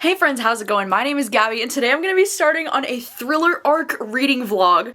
Hey friends, how's it going? My name is Gabby and today I'm going to be starting on a thriller arc reading vlog.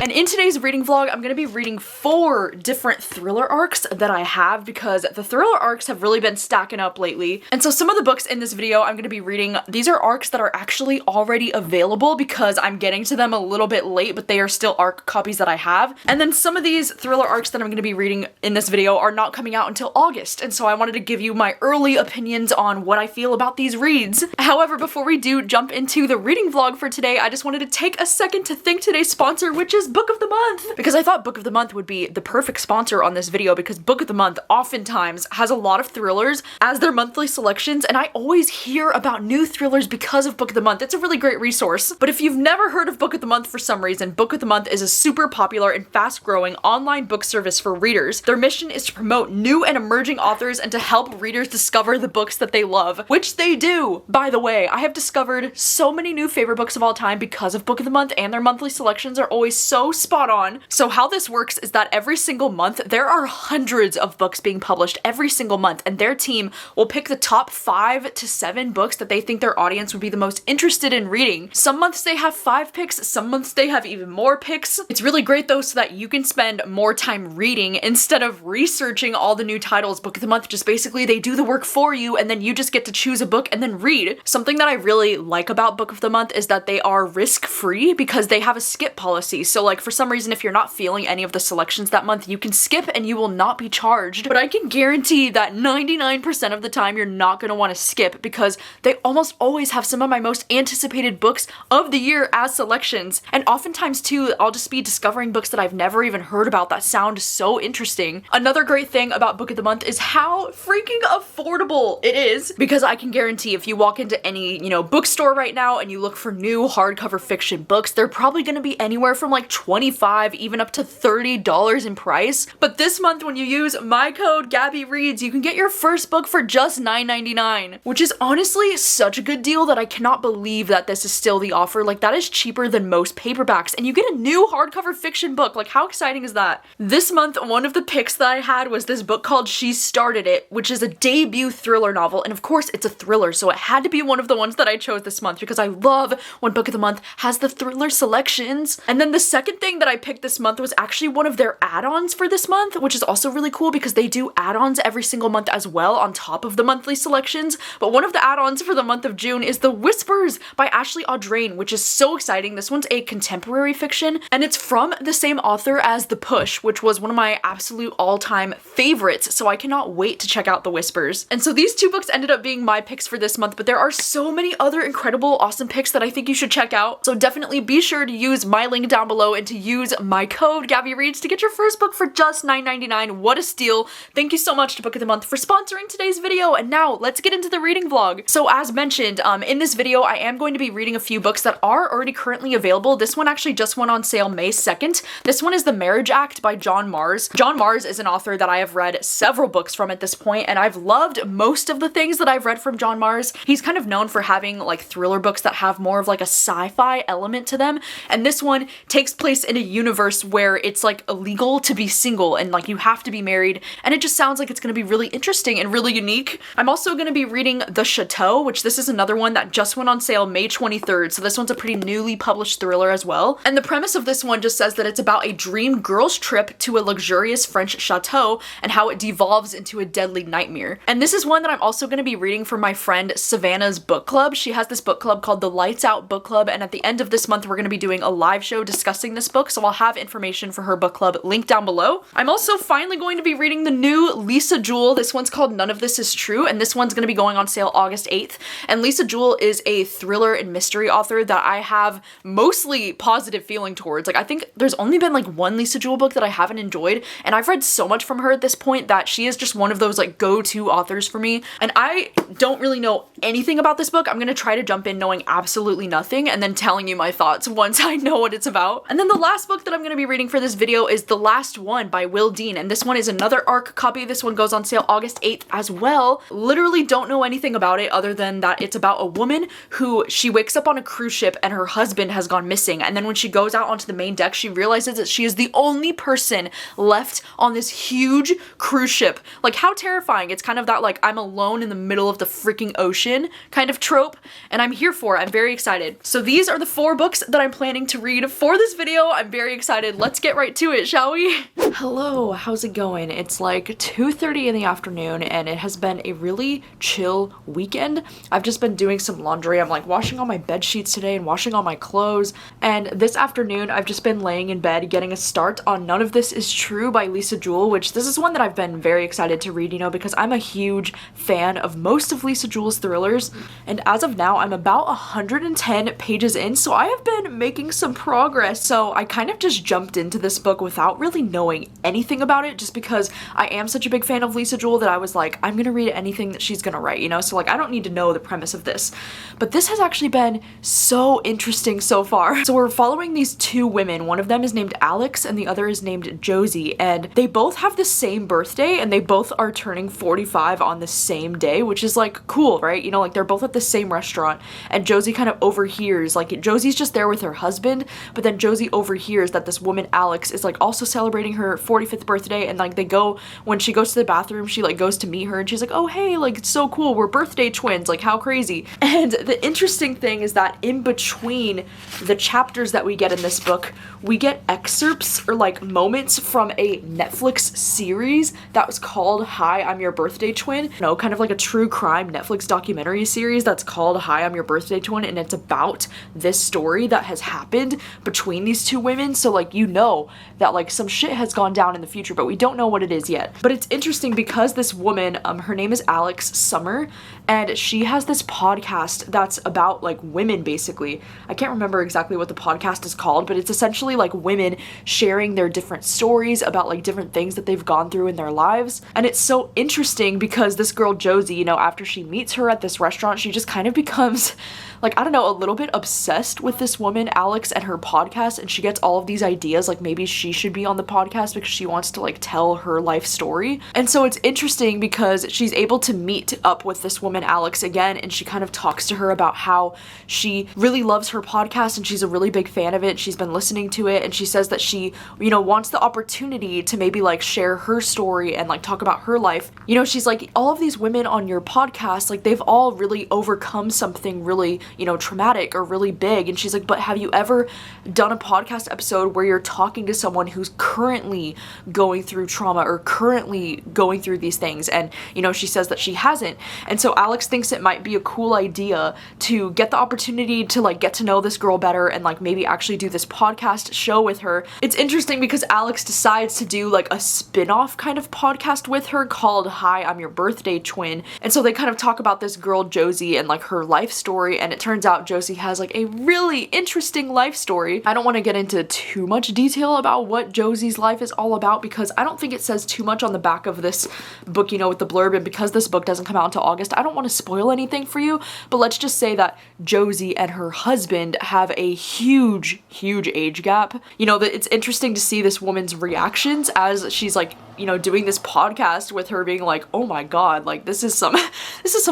And in today's reading vlog, I'm going to be reading 4 different thriller arcs that I have because the thriller arcs have really been stacking up lately. And so some of the books in this video I'm going to be reading, these are arcs that are actually already available because I'm getting to them a little bit late, but they are still arc copies that I have. And then some of these thriller arcs that I'm going to be reading in this video are not coming out until August. And so I wanted to give you my early opinions on what I feel about these reads. However, before we do jump into the reading vlog for today, I just wanted to take a second to thank today's sponsor, which is Book of the Month, because I thought Book of the Month would be the perfect sponsor on this video because Book of the Month oftentimes has a lot of thrillers as their monthly selections, and I always hear about new thrillers because of Book of the Month. It's a really great resource. But if you've never heard of Book of the Month for some reason, Book of the Month is a super popular and fast-growing online book service for readers. Their mission is to promote new and emerging authors and to help readers discover the books that they love, which they do. By the way, I have discovered so many new favorite books of all time because of Book of the Month, and their monthly selections are always so spot on. So how this works is that every single month there are hundreds of books being published every single month, and their team will pick the top 5 to 7 books that they think their audience would be the most interested in reading. Some months they have 5 picks, some months they have even more picks. It's really great though so that you can spend more time reading instead of researching all the new titles. Book of the Month just basically they do the work for you and then you just get to choose a book and then read. Something that I really like about Book of the Month is that they are risk-free because they have a skip policy. So like for some reason if you're not feeling any of the selections that month, you can skip and you will not be charged. But I can guarantee that 99% of the time you're not going to want to skip because they almost always have some of my most anticipated books of the year as selections. And oftentimes too, I'll just be discovering books that I've never even heard about that sound so interesting. Another great thing about Book of the Month is how freaking affordable it is, because I can guarantee if you walk into any, bookstore right now and you look for new hardcover fiction books, they're probably going to be anywhere from like $25 even up to $30 in price. But this month when you use my code gabbyreads, you can get your first book for just $9.99, which is honestly such a good deal that I cannot believe that this is still the offer. Like that is cheaper than most paperbacks and you get a new hardcover fiction book. Like how exciting is that? This month one of the picks that I had was this book called She Started It, which is a debut thriller novel, and of course it's a thriller, so it had to be one of the ones that I chose this month because I love when Book of the Month has the thriller selections. And then the second thing that I picked this month was actually one of their add-ons for this month, which is also really cool because they do add-ons every single month as well on top of the monthly selections. But one of the add-ons for the month of June is The Whispers by Ashley Audrain, which is so exciting. This one's a contemporary fiction and it's from the same author as The Push, which was one of my absolute all-time favorites, so I cannot wait to check out The Whispers. And so these 2 books ended up being my picks for this month, but there are so many other incredible, awesome picks that I think you should check out. So definitely be sure to use my link down below and to use my code gabbyreads to get your first book for just $9.99. What a steal. Thank you so much to Book of the Month for sponsoring today's video. And now let's get into the reading vlog. So as mentioned, in this video, I am going to be reading a few books that are already currently available. This one actually just went on sale May 2nd. This one is The Marriage Act by John Marrs. John Marrs is an author that I have read several books from at this point, and I've loved most of the things that I've read from John Marrs. He's kind of known for having like thriller books that have more of like a sci-fi element to them, and this one takes place in a universe where it's like illegal to be single and like you have to be married, and it just sounds like it's going to be really interesting and really unique. I'm also going to be reading The Chateau, which this is another one that just went on sale May 23rd, so this one's a pretty newly published thriller as well. And the premise of this one just says that it's about a dream girl's trip to a luxurious French chateau and how it devolves into a deadly nightmare. And this is one that I'm also going to be reading for my friend Savannah's book club. She has this book club called the Lights Out Book Club, and at the end of this month we're going to be doing a live show discussing this book, so I'll have information for her book club linked down below. I'm also finally going to be reading the new Lisa Jewell. This one's called None of This Is True, and this one's going to be going on sale August 8th. And Lisa Jewell is a thriller and mystery author that I have mostly positive feeling towards. Like I think there's only been like one Lisa Jewell book that I haven't enjoyed, and I've read so much from her at this point that she is just one of those like go-to authors for me. And I don't really know anything about this book, I'm gonna try to jump in knowing absolutely nothing and then telling you my thoughts once I know what it's about. And then the last book that I'm gonna be reading for this video is The Last One by Will Dean, and this one is another ARC copy. This one goes on sale August 8th as well. Literally don't know anything about it other than that it's about a woman who she wakes up on a cruise ship and her husband has gone missing, and then when she goes out onto the main deck, she realizes that she is the only person left on this huge cruise ship. Like, how terrifying. It's kind of that like I'm alone in the middle of the freaking ocean kind of trope, and I'm here for it. I'm very excited. So these are the 4 books that I'm planning to read for this video. I'm very excited. Let's get right to it, shall we? Hello, how's it going? It's like 2:30 in the afternoon and it has been a really chill weekend. I've just been doing some laundry. I'm like washing all my bed sheets today and washing all my clothes, and this afternoon I've just been laying in bed getting a start on None of This Is True by Lisa Jewell, which this is one that I've been very excited to read, you know, because I'm a huge fan of most of Lisa Jewell's thrillers, and as of now I'm about 110 pages in, so I have been making some progress. So I kind of just jumped into this book without really knowing anything about it, just because I am such a big fan of Lisa Jewell that I was like, I'm gonna read anything that she's gonna write, you know, so like I don't need to know the premise of this. But this has actually been so interesting so far. So we're following these 2 women. One of them is named Alex and the other is named Josie, and they both have the same birthday and they both are turning 45 on the same day, which is like cool, right? You know, like they're both at the same restaurant, and Josie kind of overhears, like Josie's just there with her husband, but then Josie overhears that this woman Alex is like also celebrating her 45th birthday, and like they go, when she goes to the bathroom, she like goes to meet her and she's like, oh hey, like it's so cool, we're birthday twins, like how crazy. And the interesting thing is that in between the chapters that we get in this book, we get excerpts or like moments from a Netflix series that was called Hi, I'm Your Birthday Twin. You know, kind of like a true crime Netflix documentary series that's called Hi, I'm Your Birthday Twin, and it's about this story that has happened between these 2 women. So like, you know that like some shit has gone down in the future, but we don't know what it is yet. But it's interesting because this woman, her name is Alex Summer, and she has this podcast that's about like women basically. I can't remember exactly what the podcast is called, but it's essentially like women sharing their different stories about like different things that they've gone through in their lives. And it's so interesting because this girl Josie, you know, after she meets her at this restaurant, she just kind of becomes like, I don't know, a little bit obsessed with this woman Alex and her podcast, and she gets all of these ideas like maybe she should be on the podcast because she wants to like tell her life story. And so it's interesting because she's able to meet up with this woman Alex again, and she kind of talks to her about how she really loves her podcast and she's a really big fan of it. She's been listening to it, and she says that she, you know, wants the opportunity to maybe like share her story and like talk about her life. You know, she's like, all of these women on your podcast, like they've all really overcome something really, you know, traumatic or really big. And she's like, but have you ever done a podcast episode where you're talking to someone who's currently going through trauma or currently going through these things? And, you know, she says that she hasn't. And so Alex thinks it might be a cool idea to get the opportunity to like get to know this girl better and like maybe actually do this podcast show with her. It's interesting because Alex decides to do like a spin-off kind of podcast with her called Hi, I'm Your Birthday Twin. And so they kind of talk about this girl Josie and like her life story, and it turns out Josie has like a really interesting life story. I don't want to get into too much detail about what Josie's life is all about because I don't think it says too much on the back of this book, you know, with the blurb, and because this book doesn't come out until August, I don't want to spoil anything for you, but let's just say that Josie and her husband have a huge age gap. You know, that it's interesting to see this woman's reactions as she's like, you know, doing this podcast with her being like, oh my god, like this is some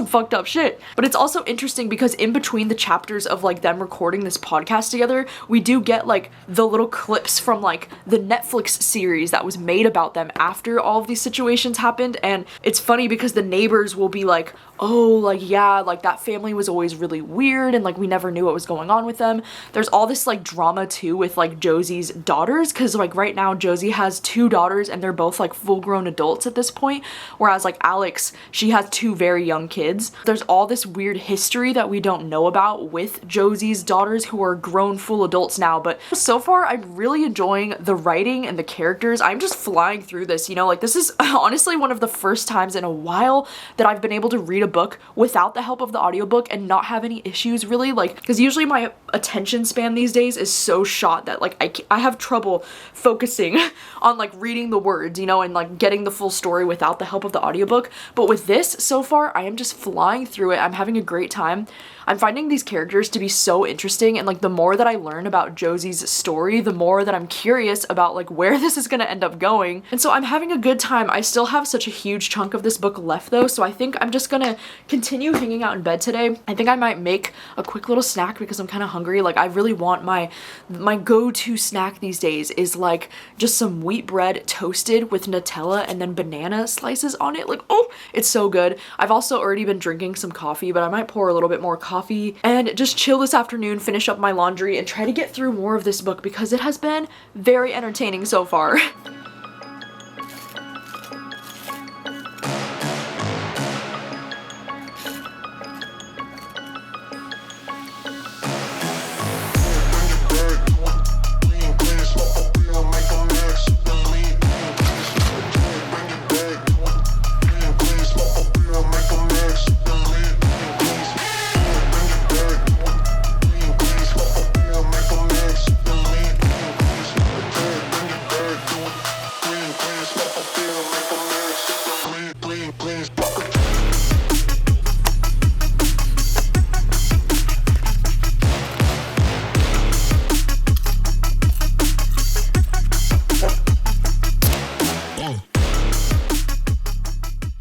fucked up shit. But it's also interesting because in between the chapters of like them recording this podcast together, we do get like the little clips from like the Netflix series that was made about them after all of these situations happened. And it's funny because the neighbors will be like, oh, like yeah, like that family was always really weird and like we never knew what was going on with them. There's all this like drama too with like Josie's daughters, because like right now Josie has 2 daughters and they're both like full-grown adults at this point, whereas like Alex, she has 2 very young kids. There's all this weird history that we don't know about with Josie's daughters who are grown full adults now. But so far I'm really enjoying the writing and the characters. I'm just flying through this, you know, like this is honestly one of the first times in a while that I've been able to read a book without the help of the audiobook and not have any issues really, like, because usually my attention span these days is so shot that like I have trouble focusing on like reading the words, you know, and like getting the full story without the help of the audiobook. But with this so far I am just flying flying through it. I'm having a great time. I'm finding these characters to be so interesting, and like the more that I learn about Josie's story, the more that I'm curious about like where this is gonna end up going. And so I'm having a good time. I still have such a huge chunk of this book left though, so I think I'm just gonna continue hanging out in bed today. I think I might make a quick little snack because I'm kind of hungry. Like I really want my go-to snack these days is like just some wheat bread toasted with Nutella and then banana slices on it. Like, oh, it's so good. I've also already been drinking some coffee, but I might pour a little bit more coffee and just chill this afternoon, finish up my laundry, and try to get through more of this book because it has been very entertaining so far.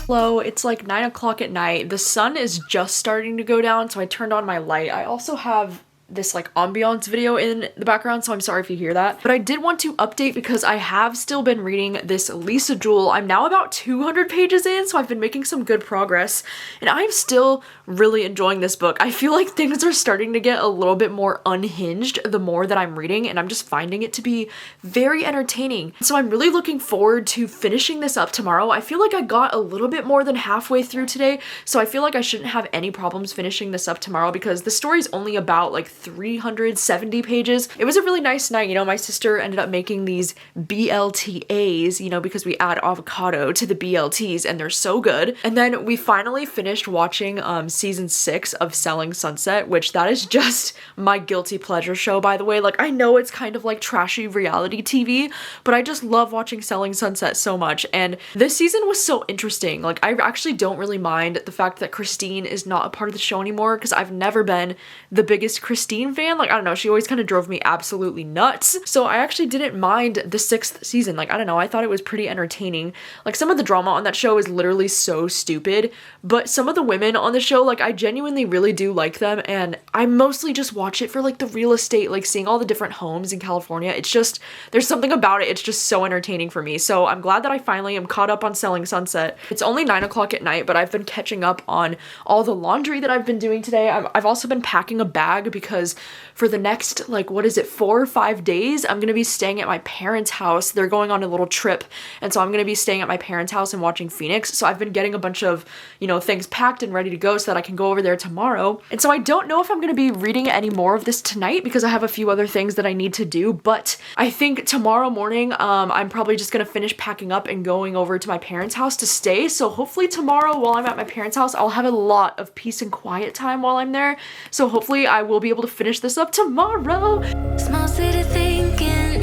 Hello, it's like 9 o'clock at night. The sun is just starting to go down, so I turned on my light. I also have this like ambiance video in the background, so I'm sorry if you hear that. But I did want to update because I have still been reading this Lisa Jewell. I'm now about 200 pages in, so I've been making some good progress, and I'm still really enjoying this book. I feel like things are starting to get a little bit more unhinged the more that I'm reading, and I'm just finding it to be very entertaining. So I'm really looking forward to finishing this up tomorrow. I feel like I got a little bit more than halfway through today, so I feel like I shouldn't have any problems finishing this up tomorrow because the story's only about like 370 pages. It was a really nice night. You know, my sister ended up making these BLTAs, you know, because we add avocado to the BLTs and they're so good. And then we finally finished watching season 6 of Selling Sunset, which that is just my guilty pleasure show, by the way. Like, I know it's kind of like trashy reality TV, but I just love watching Selling Sunset so much. And this season was so interesting. Like, I actually don't really mind the fact that Christine is not a part of the show anymore because I've never been the biggest Christine fan. Like, I don't know, she always kind of drove me absolutely nuts. So I actually didn't mind the 6th season. Like, I don't know, I thought it was pretty entertaining. Like, some of the drama on that show is literally so stupid, but some of the women on the show, like, I genuinely really do like them, and I mostly just watch it for like the real estate, like seeing all the different homes in California. It's just, there's something about it, it's just so entertaining for me. So I'm glad that I finally am caught up on Selling Sunset. It's only 9 o'clock at night, but I've been catching up on all the laundry that I've been doing today. I've also been packing a bag because for the next, like, what is it, 4 or 5 days, I'm gonna be staying at my parents' house. They're going on a little trip, and so I'm gonna be staying at my parents' house and watching Phoenix. So I've been getting a bunch of, you know, things packed and ready to go so that I can go over there tomorrow. And so I don't know if I'm gonna be reading any more of this tonight because I have a few other things that I need to do, but I think tomorrow morning, I'm probably just gonna finish packing up and going over to my parents' house to stay. So hopefully tomorrow while I'm at my parents' house, I'll have a lot of peace and quiet time while I'm there. So hopefully I will be able to finish this up tomorrow. Small city thinking,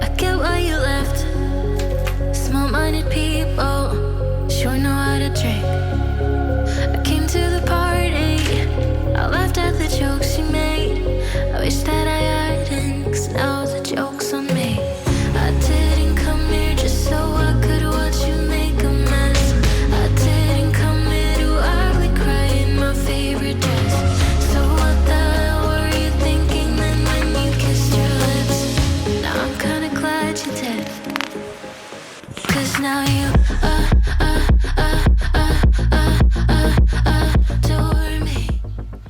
I get why you left. Small-minded people sure know how to drink. I came to the party, I laughed at the jokes you made. I wish that I hadn't, 'cause now the joke's on me. I didn't come here just so I could watch you make a mess. I didn't come here to ugly cry in my favorite dress. So what the hell were you thinking then when you kissed your lips? Now I'm kinda glad you did, 'cause now you adore me.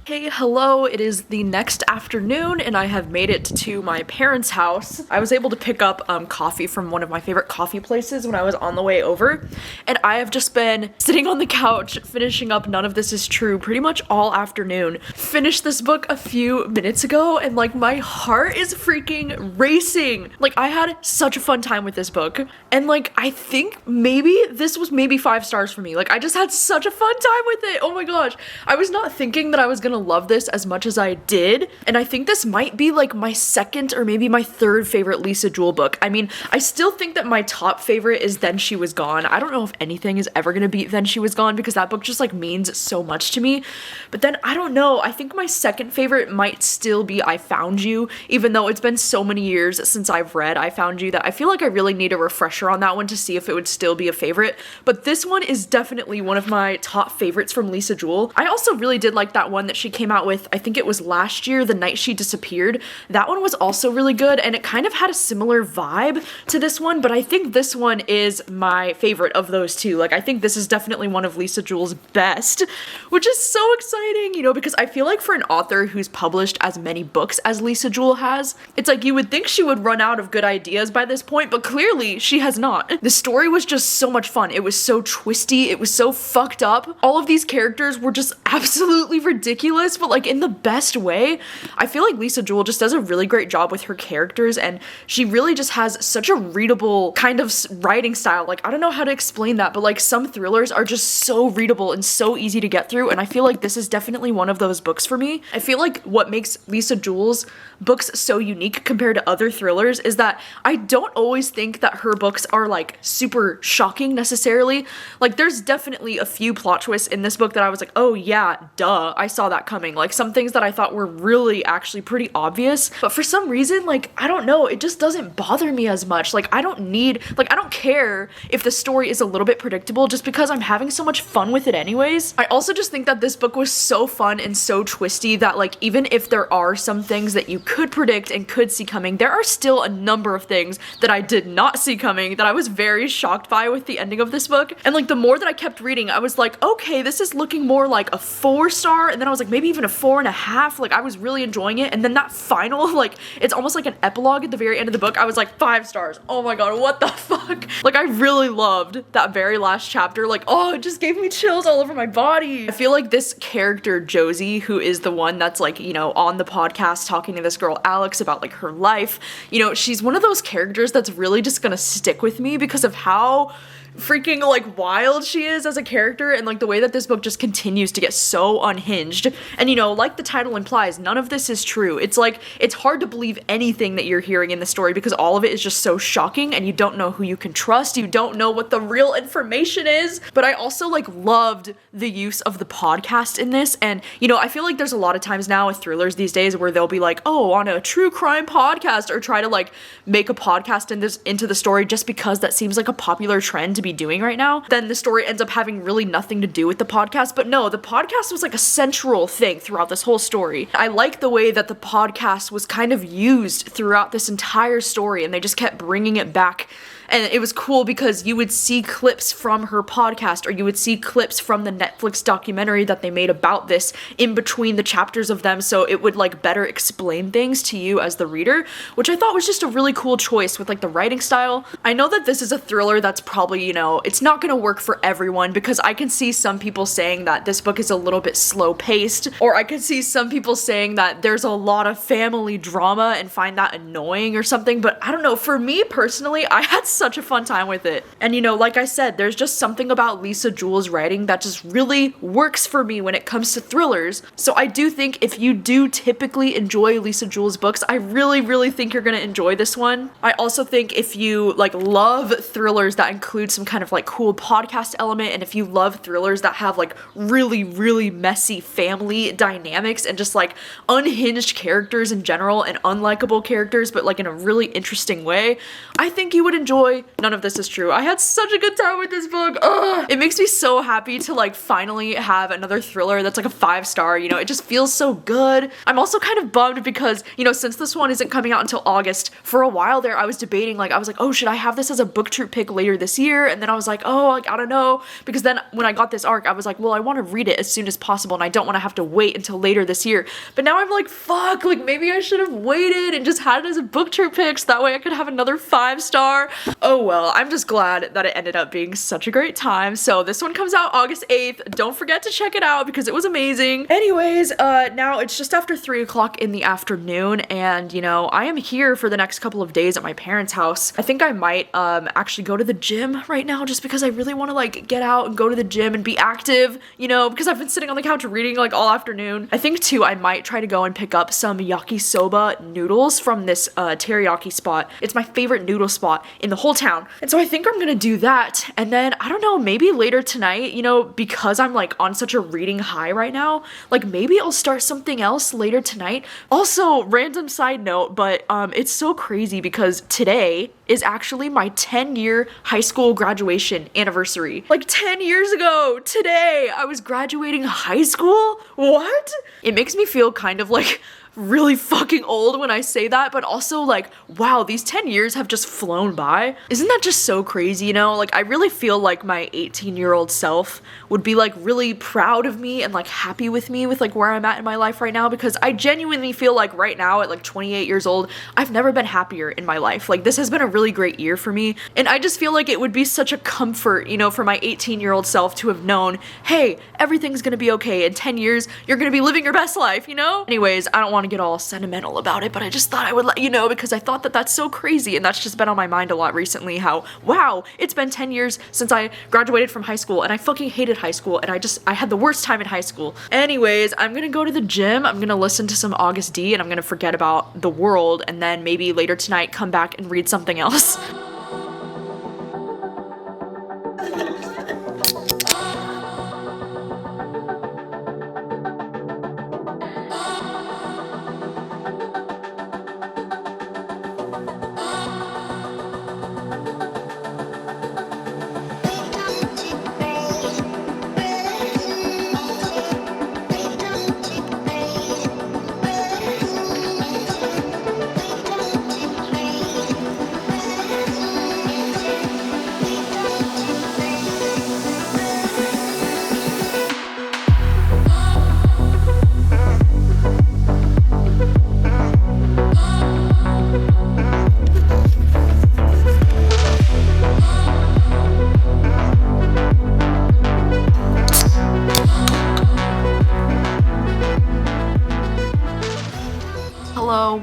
Hey, hello, it is the next afternoon and I have made it to my parents' house. I was able to pick up coffee from one of my favorite coffee places when I was on the way over, and I have just been sitting on the couch finishing up None of This Is True pretty much all afternoon. Finished this book a few minutes ago and like my heart is freaking racing. Like, I had such a fun time with this book, and like I think maybe this was maybe 5 stars for me. Like, I just had such a fun time with it. Oh my gosh, I was not thinking that I was gonna love love this as much as I did. And I think this might be like my second or maybe my third favorite Lisa Jewell book. I mean, I still think that my top favorite is Then She Was Gone. I don't know if anything is ever gonna beat Then She Was Gone because that book just like means so much to me. But then I don't know, I think my second favorite might still be I Found You, even though it's been so many years since I've read I Found You that I feel like I really need a refresher on that one to see if it would still be a favorite. But this one is definitely one of my top favorites from Lisa Jewell. I also really did like that one that she came out with, I think it was last year, The Night She Disappeared. That one was also really good and it kind of had a similar vibe to this one, but I think this one is my favorite of those two. Like, I think this is definitely one of Lisa Jewell's best, which is so exciting, you know, because I feel like for an author who's published as many books as Lisa Jewell has, it's like you would think she would run out of good ideas by this point, but clearly she has not. The story was just so much fun. It was so twisty. It was so fucked up. All of these characters were just absolutely ridiculous, but like in the best way. I feel like Lisa Jewell just does a really great job with her characters, and she really just has such a readable kind of writing style. Like, I don't know how to explain that, but like some thrillers are just so readable and so easy to get through, and I feel like this is definitely one of those books for me. I feel like what makes Lisa Jewell's books so unique compared to other thrillers is that I don't always think that her books are like super shocking necessarily. Like, there's definitely a few plot twists in this book that I was like, oh yeah, duh, I saw that coming. Like some things that I thought were really actually pretty obvious, but for some reason, like, I don't know, it just doesn't bother me as much. Like, I don't care if the story is a little bit predictable just because I'm having so much fun with it anyways. I also just think that this book was so fun and so twisty that like even if there are some things that you could predict and could see coming, there are still a number of things that I did not see coming that I was very shocked by with the ending of this book. And like the more that I kept reading, I was like, okay, this is looking more like a 4-star, and then I was like maybe even a 4.5. Like, I was really enjoying it, and then that final, like, it's almost like an epilogue at the very end of the book. I was like 5 stars. Oh my god, what the fuck? Like, I really loved that very last chapter. Like, oh, it just gave me chills all over my body. I feel like this character Josie, who is the one that's like, you know, on the podcast talking to this girl Alex about like her life, you know, she's one of those characters that's really just gonna stick with me because of how freaking like wild she is as a character, and like the way that this book just continues to get so unhinged. And you know, like the title implies, none of this is true. It's like, it's hard to believe anything that you're hearing in the story because all of it is just so shocking and you don't know who you can trust. You don't know what the real information is. But I also like loved the use of the podcast in this. And you know, I feel like there's a lot of times now with thrillers these days where they'll be like, oh, on a true crime podcast, or try to like make a podcast into the story just because that seems like a popular trend to be doing right now. Then the story ends up having really nothing to do with the podcast. But no, the podcast was like a central thing throughout this whole story. I like the way that the podcast was kind of used throughout this entire story, and they just kept bringing it back. And it was cool because you would see clips from her podcast, or you would see clips from the Netflix documentary that they made about this in between the chapters of them, so it would like better explain things to you as the reader, which I thought was just a really cool choice with like the writing style. I know that this is a thriller that's probably, you know, it's not gonna work for everyone, because I can see some people saying that this book is a little bit slow paced, or I could see some people saying that there's a lot of family drama and find that annoying or something, but I don't know, for me personally, I had such a fun time with it. And you know, like I said, there's just something about Lisa Jewell's writing that just really works for me when it comes to thrillers. So I do think if you do typically enjoy Lisa Jewell's books, I really think you're gonna enjoy this one. I also think if you like love thrillers that include some kind of like cool podcast element, and if you love thrillers that have like really messy family dynamics and just like unhinged characters in general and unlikable characters, but like in a really interesting way, I think you would enjoy None of This Is True. I had such a good time with this book. Ugh. It makes me so happy to like finally have another thriller that's like a 5-star, you know, it just feels so good. I'm also kind of bummed because, you know, since this one isn't coming out until August, for a while there I was debating, like I was like, oh, should I have this as a BookTube pick later this year? And then I was like, oh, like I don't know, because then when I got this arc, I was like, well, I want to read it as soon as possible and I don't want to have to wait until later this year. But now I'm like, fuck, like maybe I should have waited and just had it as a BookTube pick so that way I could have another 5-star. Oh well, I'm just glad that it ended up being such a great time. So this one comes out August 8th. Don't forget to check it out because it was amazing. Anyways, now it's just after 3 o'clock in the afternoon, and you know, I am here for the next couple of days at my parents' house. I think I might actually go to the gym right now just because I really want to like get out and go to the gym and be active, you know, because I've been sitting on the couch reading like all afternoon. I think too I might try to go and pick up some yakisoba noodles from this teriyaki spot. It's my favorite noodle spot in the whole town. And so I think I'm gonna do that. And then I don't know, maybe later tonight, you know, because I'm like on such a reading high right now, like maybe I'll start something else later tonight. Also, random side note, but it's so crazy because today is actually my 10-year high school graduation anniversary. Like 10 years ago today, I was graduating high school? What? It makes me feel kind of like really fucking old when I say that, but also like, wow, these 10 years have just flown by. Isn't that just so crazy, you know? Like, I really feel like my 18-year-old self would be like really proud of me and like happy with me with like where I'm at in my life right now, because I genuinely feel like right now at like 28 years old, I've never been happier in my life. Like, this has been a really great year for me, and I just feel like it would be such a comfort, you know, for my 18-year-old self to have known, hey, everything's gonna be okay. In 10 years, you're gonna be living your best life, you know? Anyways, I don't want to get all sentimental about it, but I just thought I would let you know because I thought that that's so crazy, and that's just been on my mind a lot recently, how, wow, it's been 10 years since I graduated from high school, and I fucking hated high school, and I had the worst time in high school. Anyways, I'm gonna go to the gym, I'm gonna listen to some August D, and I'm gonna forget about the world, and then maybe later tonight come back and read something else.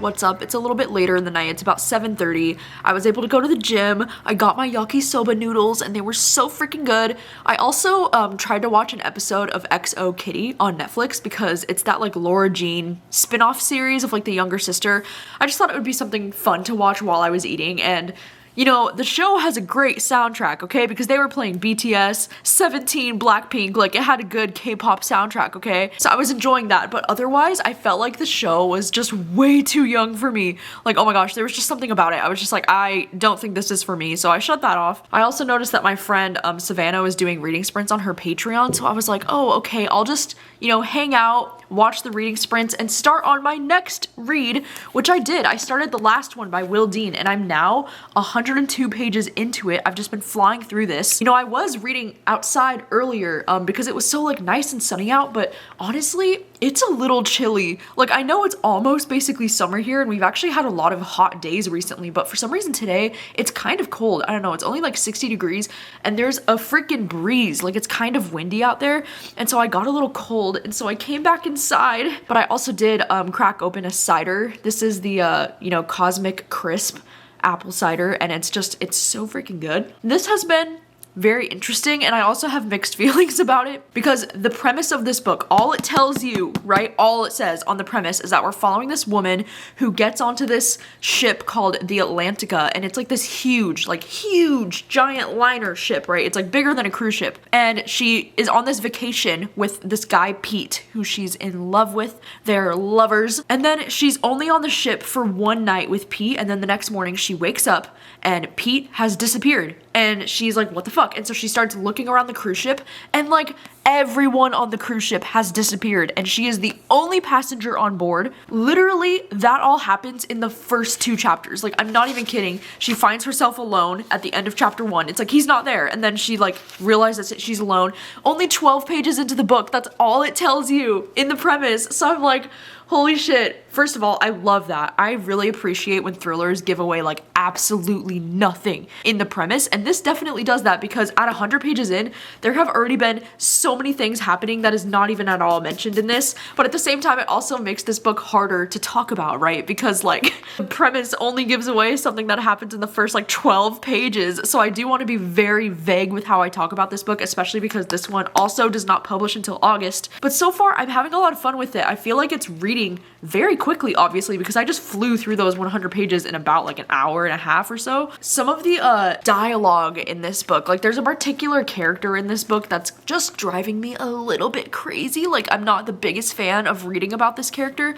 What's up? It's a little bit later in the night. It's about 7:30. I was able to go to the gym. I got my yakisoba noodles and they were so freaking good. I also tried to watch an episode of XO Kitty on Netflix because it's that like Laura Jean spin-off series of like the younger sister. I just thought it would be something fun to watch while I was eating, and you know, the show has a great soundtrack, okay? Because they were playing BTS, 17, Blackpink, like it had a good K-pop soundtrack, okay? So I was enjoying that, but otherwise I felt like the show was just way too young for me. Like, oh my gosh, there was just something about it. I was just like, I don't think this is for me, so I shut that off. I also noticed that my friend Savannah was doing reading sprints on her Patreon, so I was like, oh, okay, I'll just, you know, hang out, watch the reading sprints, and start on my next read, which I did. I started the last one by Will Dean, and I'm now 102 pages into it. I've just been flying through this. You know, I was reading outside earlier because it was so like nice and sunny out, but honestly, it's a little chilly. Like, I know it's almost basically summer here, and we've actually had a lot of hot days recently, but for some reason today, it's kind of cold. I don't know, it's only like 60 degrees, and there's a freaking breeze. Like, it's kind of windy out there, and so I got a little cold, and so I came back inside, but I also did crack open a cider. This is the, you know, Cosmic Crisp apple cider, and it's so freaking good. This has been very interesting, and I also have mixed feelings about it because the premise of this book, all it tells you, right, all it says on the premise is that we're following this woman who gets onto this ship called the Atlantica, and it's like this huge giant liner ship, right? It's like bigger than a cruise ship, and she is on this vacation with this guy Pete who she's in love with. They're lovers, and then she's only on the ship for one night with Pete, and then the next morning she wakes up and Pete has disappeared, and she's like, what the fuck? And so she starts looking around the cruise ship, and like everyone on the cruise ship has disappeared, and she is the only passenger on board. Literally, that all happens in the first 2 chapters. Like, I'm not even kidding. She finds herself alone at the end of chapter 1. It's like, he's not there, and then she like realizes that she's alone. Only 12 pages into the book, that's all it tells you in the premise. So I'm like, Holy shit. First of all, I love that. I really appreciate when thrillers give away like absolutely nothing in the premise, and this definitely does that because at 100 pages in, there have already been so many things happening that is not even at all mentioned in this, but at the same time, it also makes this book harder to talk about, right? Because like the premise only gives away something that happens in the first like 12 pages, so I do want to be very vague with how I talk about this book, especially because this one also does not publish until August, but so far I'm having a lot of fun with it. I feel like it's reading very quickly, obviously, because I just flew through those 100 pages in about like an hour and a half or so. Some of the dialogue in this book, like there's a particular character in this book that's just driving me a little bit crazy. Like I'm not the biggest fan of reading about this character,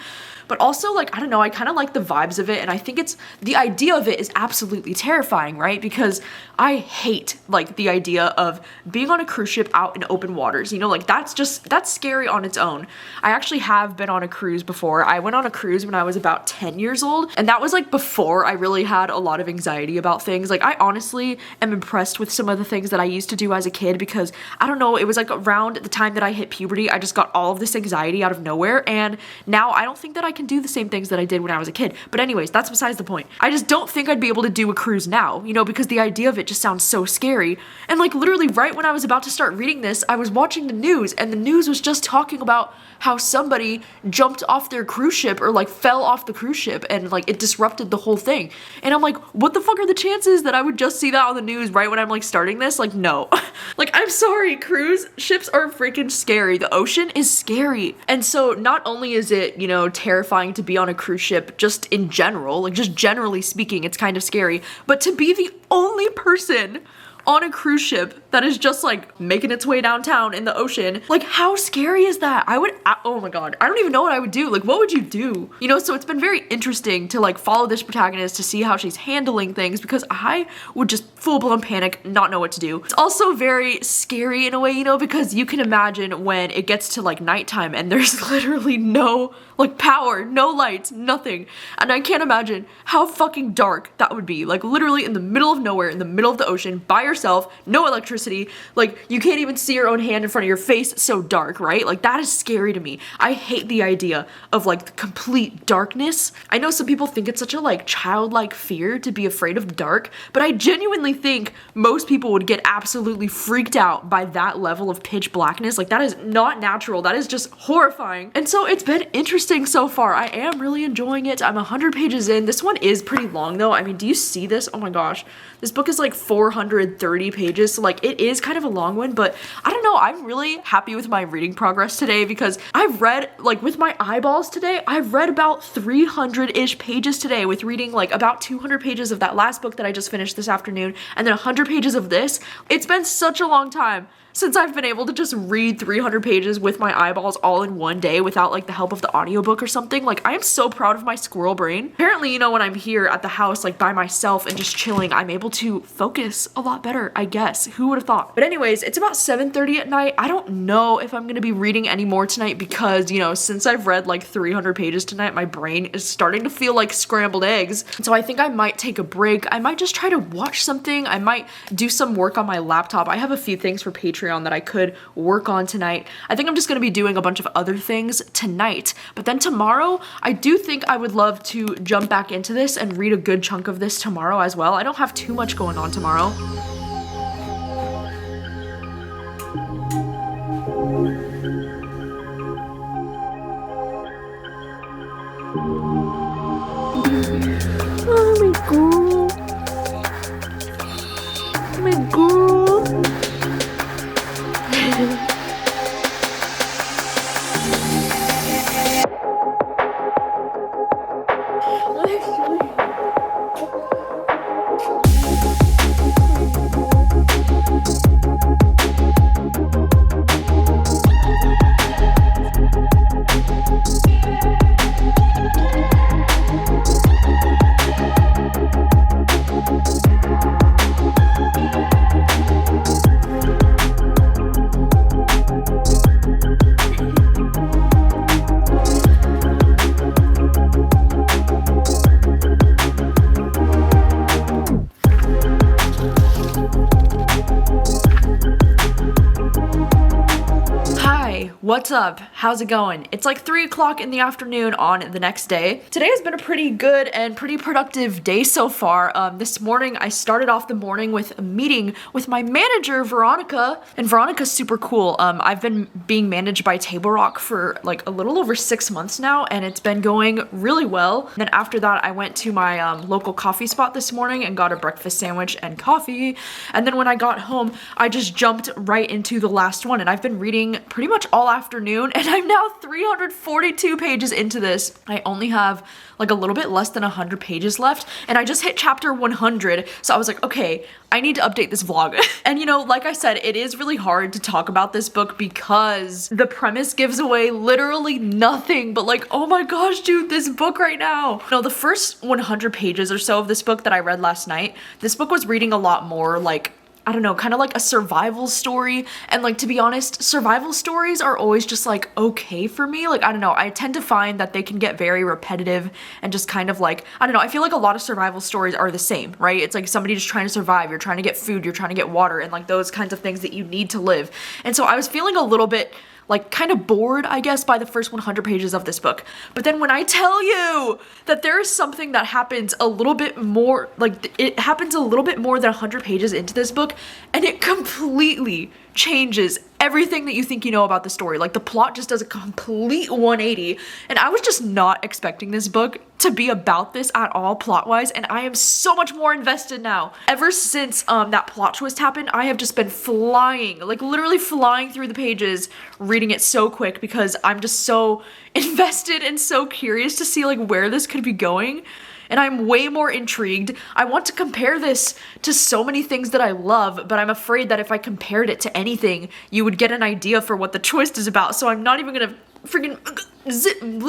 but also like, I don't know, I kind of like the vibes of it, and I think the idea of it is absolutely terrifying, right? Because I hate like the idea of being on a cruise ship out in open waters, you know, like that's scary on its own. I actually have been on a cruise before. I went on a cruise when I was about 10 years old, and that was like before I really had a lot of anxiety about things. Like I honestly am impressed with some of the things that I used to do as a kid because I don't know, it was like around the time that I hit puberty, I just got all of this anxiety out of nowhere, and now I don't think that I can do the same things that I did when I was a kid. But anyways, that's besides the point. I just don't think I'd be able to do a cruise now, you know, because the idea of it just sounds so scary. And like literally right when I was about to start reading this, I was watching the news, and the news was just talking about how somebody jumped off their cruise ship or like fell off the cruise ship, and like it disrupted the whole thing. And I'm like, what the fuck are the chances that I would just see that on the news right when I'm like starting this? Like, no. Like, I'm sorry, cruise ships are freaking scary. The ocean is scary. And so not only is it, you know, terrifying to be on a cruise ship just in general, like just generally speaking, it's kind of scary, but to be the only person on a cruise ship that is just like making its way downtown in the ocean, like how scary is that? Oh my god, I don't even know what I would do. Like what would you do? You know, so it's been very interesting to like follow this protagonist to see how she's handling things, because I would just full-blown panic, not know what to do. It's also very scary in a way, you know, because you can imagine when it gets to like nighttime and there's literally no like power, no lights, nothing. And I can't imagine how fucking dark that would be. Like literally in the middle of nowhere, in the middle of the ocean, by yourself, no electricity, like you can't even see your own hand in front of your face, so dark, right? Like that is scary to me. I hate the idea of like the complete darkness. I know some people think it's such a like childlike fear to be afraid of dark, but I genuinely think most people would get absolutely freaked out by that level of pitch blackness. Like that is not natural. That is just horrifying. And so it's been interesting so far. I am really enjoying it. I'm 100 pages in. This one is pretty long though. I mean, do you see this? Oh my gosh. This book is like 430 pages, so like it is kind of a long one, but I don't know, I'm really happy with my reading progress today because I've read, like with my eyeballs today, I've read about 300-ish pages today with reading like about 200 pages of that last book that I just finished this afternoon, and then 100 pages of this. It's been such a long time since I've been able to just read 300 pages with my eyeballs all in one day without like the help of the audiobook or something. Like I am so proud of my squirrel brain. Apparently, you know, when I'm here at the house like by myself and just chilling, I'm able to focus a lot better, I guess. Who would have thought? But anyways, it's about 7:30 at night. I don't know if I'm gonna be reading any more tonight because, you know, since I've read like 300 pages tonight, my brain is starting to feel like scrambled eggs. So I think I might take a break. I might just try to watch something. I might do some work on my laptop. I have a few things for Patreon that I could work on tonight. I think I'm just going to be doing a bunch of other things tonight, but then tomorrow I do think I would love to jump back into this and read a good chunk of this tomorrow as well. I don't have too much going on tomorrow. Oh my god. Oh my god. What's up? How's it going? It's like 3 o'clock in the afternoon on the next day. Today has been a pretty good and pretty productive day so far. This morning I started off the morning with a meeting with my manager, Veronica, and Veronica's super cool. I've been being managed by Table Rock for like a little over 6 months now, and it's been going really well. And then after that I went to my local coffee spot this morning and got a breakfast sandwich and coffee. And then when I got home, I just jumped right into the last one, and I've been reading pretty much all afternoon, and I'm now 342 pages into this. I only have like a little bit less than 100 pages left, and I just hit chapter 100, so I was like, okay, I need to update this vlog. And you know, like I said, it is really hard to talk about this book because the premise gives away literally nothing, but like, oh my gosh, dude, this book right now. You know, the first 100 pages or so of this book that I read last night, this book was reading a lot more like, I don't know, kind of like a survival story. And like, to be honest, survival stories are always just like okay for me. Like, I don't know, I tend to find that they can get very repetitive and just kind of like, I don't know, I feel like a lot of survival stories are the same, right? It's like somebody just trying to survive, you're trying to get food, you're trying to get water, and like those kinds of things that you need to live. And so I was feeling a little bit like kind of bored, I guess, by the first 100 pages of this book. But then when I tell you that there is something that happens a little bit more, like it happens a little bit more than 100 pages into this book, and it completely changes everything that you think you know about the story. Like the plot just does a complete 180, and I was just not expecting this book to be about this at all plot-wise, and I am so much more invested now. Ever since that plot twist happened, I have just been flying, like literally flying through the pages, reading it so quick because I'm just so invested and so curious to see like where this could be going. And I'm way more intrigued. I want to compare this to so many things that I love, but I'm afraid that if I compared it to anything, you would get an idea for what the twist is about. So I'm not even gonna freaking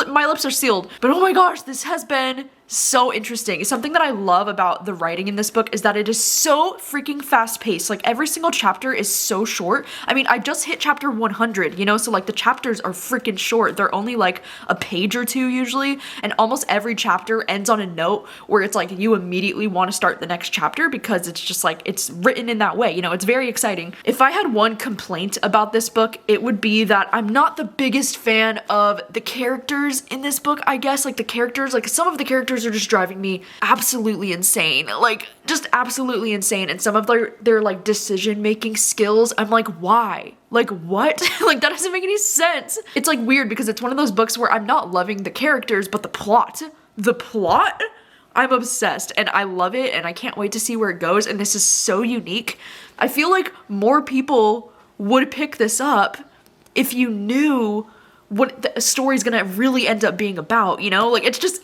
my lips are sealed. But oh my gosh, this has been so interesting. Something that I love about the writing in this book is that it is so freaking fast paced. Like every single chapter is so short. I mean, I just hit chapter 100, you know, so like the chapters are freaking short. They're only like a page or two usually, and almost every chapter ends on a note where it's like you immediately want to start the next chapter because it's just like it's written in that way, you know. It's very exciting. If I had one complaint about this book, it would be that I'm not the biggest fan of the characters in this book, I guess. Like the characters, like some of the characters are just driving me absolutely insane, like just absolutely insane. And some of their like decision making skills, I'm like, why? Like what? Like that doesn't make any sense. It's like weird because it's one of those books where I'm not loving the characters, but the plot, I'm obsessed and I love it, and I can't wait to see where it goes. And this is so unique. I feel like more people would pick this up if you knew what the story's gonna really end up being about, you know? Like it's just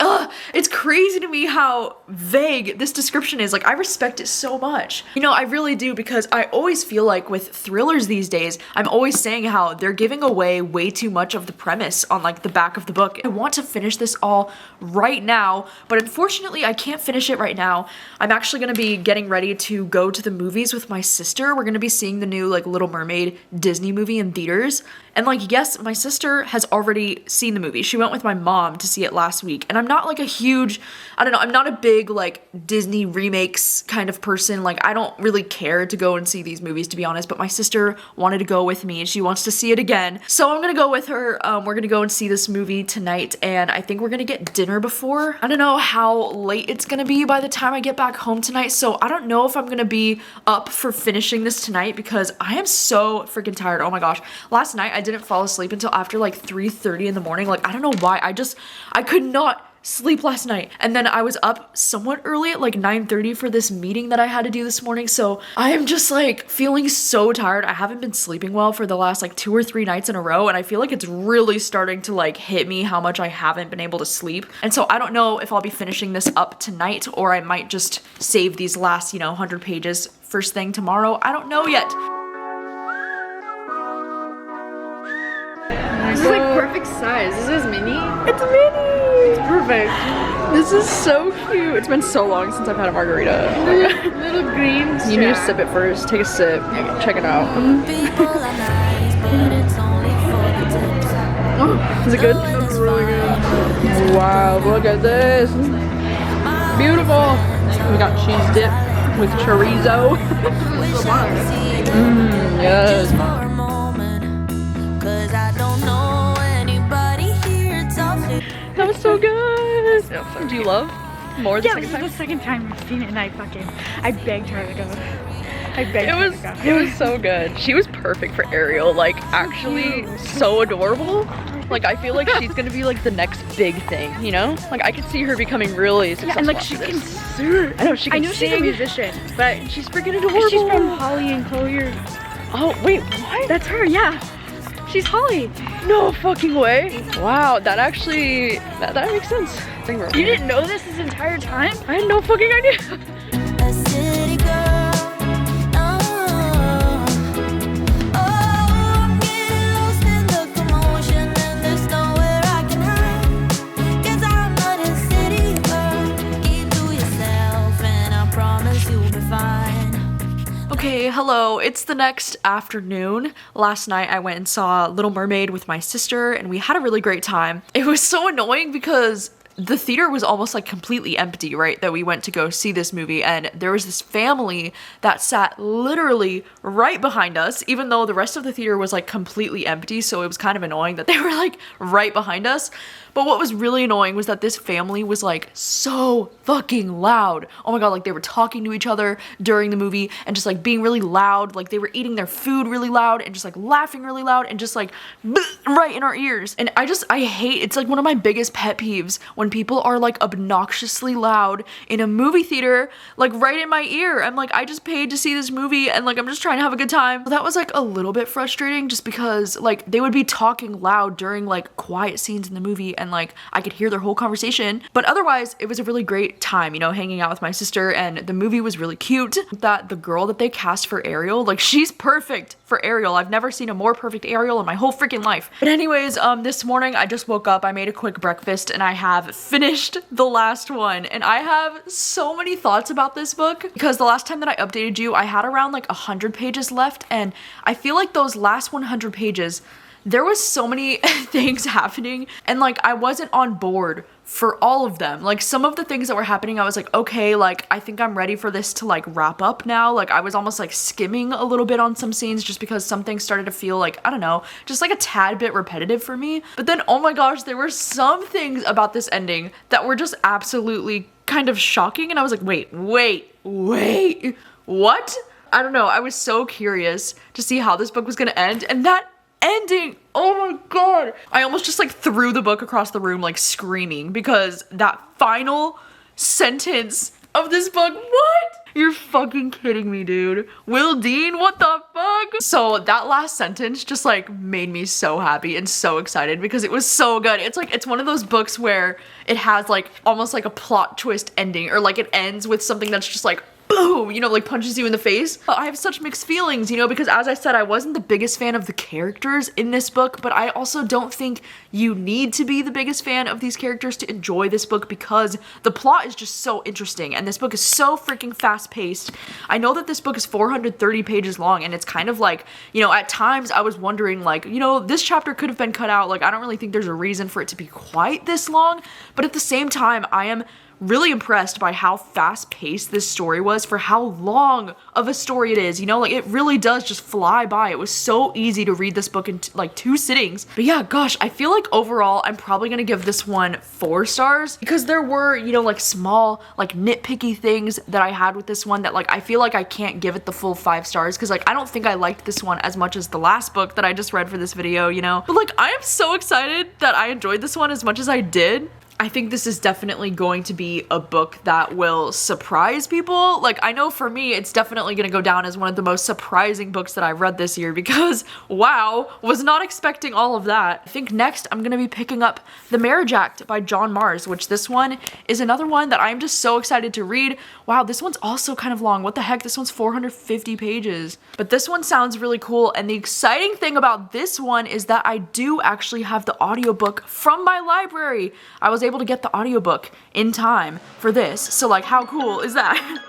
it's crazy to me how vague this description is. Like I respect it so much, you know. I really do, because I always feel like with thrillers these days, I'm always saying how they're giving away way too much of the premise on like the back of the book. I want to finish this all right now, but unfortunately I can't finish it right now. I'm actually gonna be getting ready to go to the movies with my sister. We're gonna be seeing the new like Little Mermaid Disney movie in theaters. And like, yes, my sister has already seen the movie. She went with my mom to see it last week. And I'm not like a huge, I don't know, I'm not a big like Disney remakes kind of person. Like I don't really care to go and see these movies, to be honest, but my sister wanted to go with me and she wants to see it again. So I'm gonna go with her. We're gonna go and see this movie tonight, and I think we're gonna get dinner before. I don't know how late it's gonna be by the time I get back home tonight, so I don't know if I'm gonna be up for finishing this tonight because I am so freaking tired. Oh my gosh. Last night I didn't fall asleep until after like 3:30 in the morning. Like I don't know why, I could not sleep last night. And then I was up somewhat early at like 9:30 for this meeting that I had to do this morning. So I am just like feeling so tired. I haven't been sleeping well for the last like 2 or 3 nights in a row, and I feel like it's really starting to like hit me how much I haven't been able to sleep. And so I don't know if I'll be finishing this up tonight, or I might just save these last, you know, 100 pages first thing tomorrow. I don't know yet. This is like perfect size. This is mini. It's mini! It's perfect. This is so cute. It's been so long since I've had a margarita. Little green. You need to sip it first. Take a sip. Check it out. Oh, is it good? It's really good. Wow, look at this. Beautiful. We got cheese dip with chorizo. Yes. Yes. Cause I don't know Do you love more the Yeah, second this time? is the second time I've seen it, and I begged her to go. I begged her to go. It was so good. She was perfect for Ariel. Like, actually so adorable. Like, I feel like she's gonna be like the next big thing, you know? Like, I could see her becoming really successful. Yeah, and like after she this. can sing. I know she can I know she's a sing. musician, but She's freaking adorable. she's from Holly and Chloe. Oh wait, what? That's her, yeah. She's Holly. No fucking way. Wow, that actually that makes sense. You didn't know this entire time? I had no fucking idea. A city girl. I'm getting lost in the commotion, and there's nowhere I can hide. 'Cause I'm not a city girl. Keep to yourself, and I promise you'll be fine. Okay, hello. It's the next afternoon. Last night I went and saw Little Mermaid with my sister and we had a really great time. It was so annoying because the theater was almost like completely empty, right? That we went to go see this movie, and there was this family that sat literally right behind us, even though the rest of the theater was like completely empty, so it was kind of annoying that they were like right behind us. But what was really annoying was that this family was like so fucking loud. Oh my god, like they were talking to each other during the movie and just like being really loud, like they were eating their food really loud and just like laughing really loud and just like right in our ears. And I hate, it's like one of my biggest pet peeves when people are like obnoxiously loud in a movie theater, like right in my ear. I'm like, I just paid to see this movie and like I'm just trying to have a good time. So that was like a little bit frustrating just because like they would be talking loud during like quiet scenes in the movie and like I could hear their whole conversation. But otherwise it was a really great time, you know, hanging out with my sister, and the movie was really cute. That the girl that they cast for Ariel, like she's perfect for Ariel. I've never seen a more perfect Ariel in my whole freaking life. But anyways, this morning I just woke up, I made a quick breakfast, and I have finished the last one. And I have so many thoughts about this book because the last time that I updated you, I had around like 100 pages left, and I feel like those last 100 pages, there was so many things happening and like I wasn't on board for all of them. Like some of the things that were happening, I was like, okay, like I think I'm ready for this to like wrap up now. Like I was almost like skimming a little bit on some scenes just because some things started to feel like, I don't know, just like a tad bit repetitive for me. But then, oh my gosh, there were some things about this ending that were just absolutely kind of shocking. And I was like, wait, what? I don't know. I was so curious to see how this book was gonna end, and that ending, oh my god, I almost just like threw the book across the room like screaming because that final sentence of this book, what? You're fucking kidding me, dude. Will Dean, what the fuck? So that last sentence just like made me so happy and so excited because it was so good. It's like, it's one of those books where it has like almost like a plot twist ending, or like it ends with something that's just like boom, you know, like punches you in the face. I have such mixed feelings, you know, because as I said, I wasn't the biggest fan of the characters in this book, but I also don't think you need to be the biggest fan of these characters to enjoy this book because the plot is just so interesting and this book is so freaking fast paced. I know that this book is 430 pages long, and it's kind of like, you know, at times I was wondering like, you know, this chapter could have been cut out. Like I don't really think there's a reason for it to be quite this long, but at the same time, I am really impressed by how fast-paced this story was for how long of a story it is, you know, like it really does just fly by. It was so easy to read this book in like 2 sittings. But yeah, gosh, I feel like overall I'm probably gonna give this one 4 stars because there were, you know, like small like nitpicky things that I had with this one that like I feel like I can't give it the full 5 stars because like I don't think I liked this one as much as the last book that I just read for this video, you know. But like I am so excited that I enjoyed this one as much as I did. I think this is definitely going to be a book that will surprise people. Like, I know for me, it's definitely going to go down as one of the most surprising books that I've read this year because, wow, was not expecting all of that. I think next I'm going to be picking up The Marriage Act by John Mars, which this one is another one that I'm just so excited to read. Wow, this one's also kind of long. What the heck? This one's 450 pages. But this one sounds really cool, and the exciting thing about this one is that I do actually have the audiobook from my library. I was able to get the audiobook in time for this, so like how cool is that?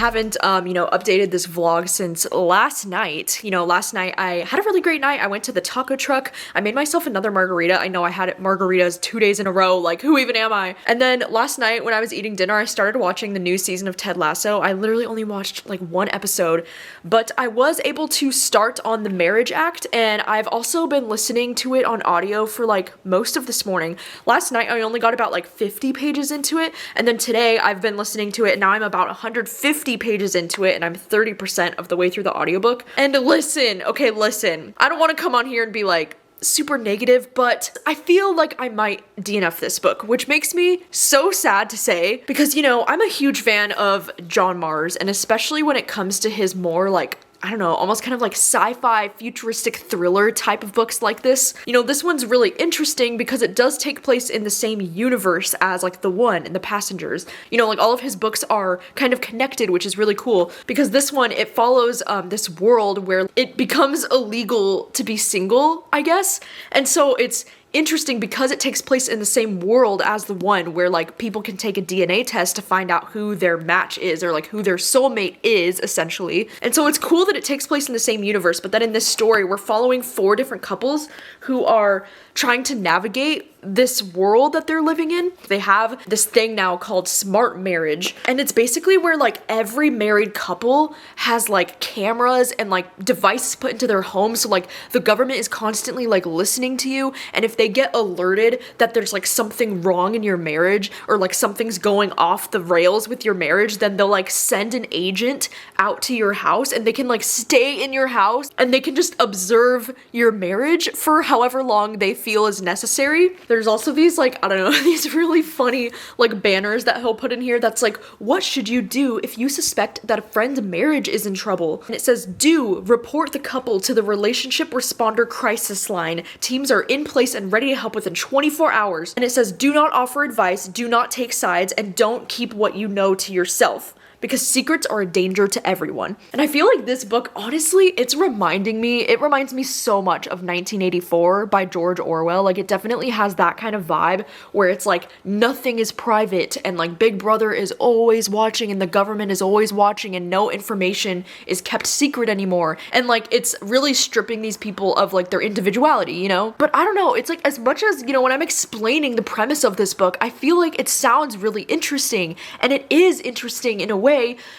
haven't, updated this vlog since last night. Last night I had a really great night. I went to the taco truck. I made myself another margarita. I know I had margaritas 2 days in a row. Like, who even am I? And then last night when I was eating dinner, I started watching the new season of Ted Lasso. I literally only watched like one episode, but I was able to start on The Marriage Act, and I've also been listening to it on audio for like most of this morning. Last night I only got about like 50 pages into it, and then today I've been listening to it, and now I'm about 150 pages into it, and I'm 30% of the way through the audiobook. And listen, okay, listen, I don't want to come on here and be like super negative, but I feel like I might DNF this book, which makes me so sad to say because, I'm a huge fan of John Mars, and especially when it comes to his more like, I don't know, almost kind of like sci-fi futuristic thriller type of books like this. This one's really interesting because it does take place in the same universe as like The One and The Passengers. Like all of his books are kind of connected, which is really cool because this one, it follows this world where it becomes illegal to be single, I guess. And so it's interesting because it takes place in the same world as The One, where like people can take a DNA test to find out who their match is or like who their soulmate is, essentially. And so it's cool that it takes place in the same universe, but then in this story we're following 4 different couples who are trying to navigate this world that they're living in. They have this thing now called smart marriage, and it's basically where like every married couple has like cameras and like devices put into their home, so like the government is constantly like listening to you, and if they get alerted that there's like something wrong in your marriage or like something's going off the rails with your marriage, then they'll like send an agent out to your house, and they can like stay in your house and they can just observe your marriage for however long they feel is necessary. There's also these like, I don't know, these really funny like banners that he'll put in here that's like, what should you do if you suspect that a friend's marriage is in trouble? And it says, report the couple to the relationship responder crisis line. Teams are in place and ready to help within 24 hours. And it says, do not offer advice, do not take sides, and don't keep what you know to yourself, because secrets are a danger to everyone. And I feel like this book, honestly, it reminds me so much of 1984 by George Orwell. Like, it definitely has that kind of vibe where it's like nothing is private and like Big Brother is always watching and the government is always watching and no information is kept secret anymore. And like, it's really stripping these people of like their individuality, But I don't know, it's like as much as, when I'm explaining the premise of this book, I feel like it sounds really interesting, and it is interesting in a way.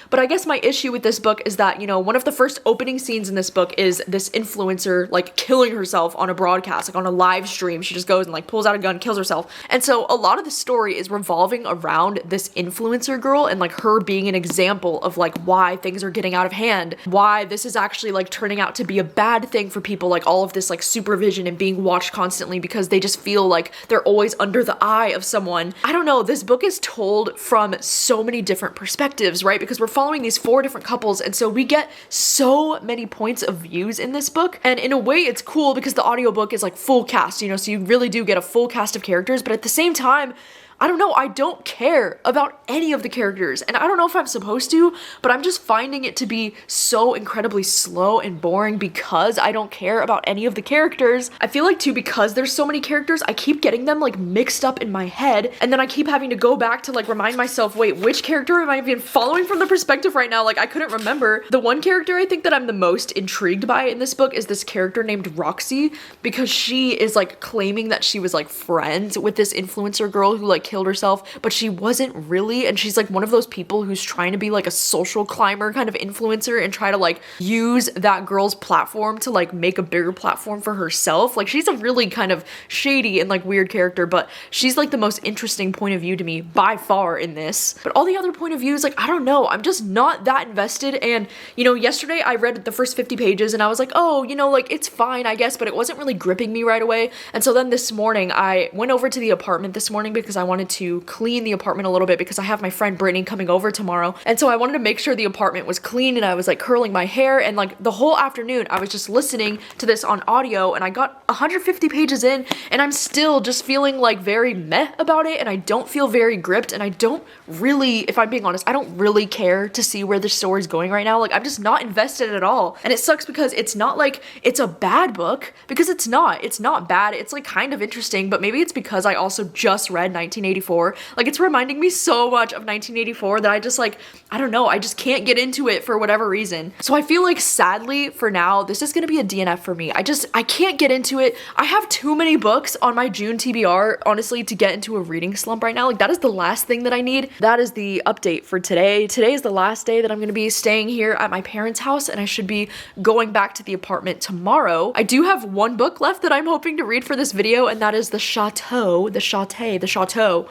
But I guess my issue with this book is that, one of the first opening scenes in this book is this influencer like killing herself on a broadcast, like on a live stream. She just goes and like pulls out a gun, kills herself. And so a lot of the story is revolving around this influencer girl and like her being an example of like why things are getting out of hand, why this is actually like turning out to be a bad thing for people, like all of this like supervision and being watched constantly because they just feel like they're always under the eye of someone. I don't know, this book is told from so many different perspectives, right? Because we're following these 4 different couples, and so we get so many points of views in this book. And in a way it's cool because the audiobook is like full cast, so you really do get a full cast of characters, but at the same time, I don't know, I don't care about any of the characters, and I don't know if I'm supposed to, but I'm just finding it to be so incredibly slow and boring because I don't care about any of the characters. I feel like too, because there's so many characters, I keep getting them like mixed up in my head, and then I keep having to go back to like remind myself, wait, which character am I even following from the perspective right now? Like, I couldn't remember. The one character I think that I'm the most intrigued by in this book is this character named Roxy, because she is like claiming that she was like friends with this influencer girl who like killed herself, but she wasn't really, and she's like one of those people who's trying to be like a social climber kind of influencer and try to like use that girl's platform to like make a bigger platform for herself. Like, she's a really kind of shady and like weird character, but she's like the most interesting point of view to me by far in this. But all the other point of views, like, I don't know, I'm just not that invested. And yesterday I read the first 50 pages and I was like, oh, like it's fine, I guess, but it wasn't really gripping me right away. And so then this morning I went over to the apartment this morning because I wanted to clean the apartment a little bit because I have my friend Brittany coming over tomorrow. And so I wanted to make sure the apartment was clean, and I was like curling my hair, and like the whole afternoon I was just listening to this on audio, and I got 150 pages in and I'm still just feeling like very meh about it, and I don't feel very gripped, and I don't really, if I'm being honest, I don't really care to see where the story's going right now. Like, I'm just not invested at all. And it sucks because it's not like it's a bad book, because it's not bad. It's like kind of interesting, but maybe it's because I also just read 1984 1984. Like, it's reminding me so much of 1984 that I just like, I don't know, I just can't get into it for whatever reason. So I feel like sadly for now, this is gonna be a DNF for me. I can't get into it. I have too many books on my June TBR, honestly, to get into a reading slump right now. Like, that is the last thing that I need. That is the update for today. Today is the last day that I'm gonna be staying here at my parents' house, and I should be going back to the apartment tomorrow. I do have one book left that I'm hoping to read for this video, and that is the Chateau.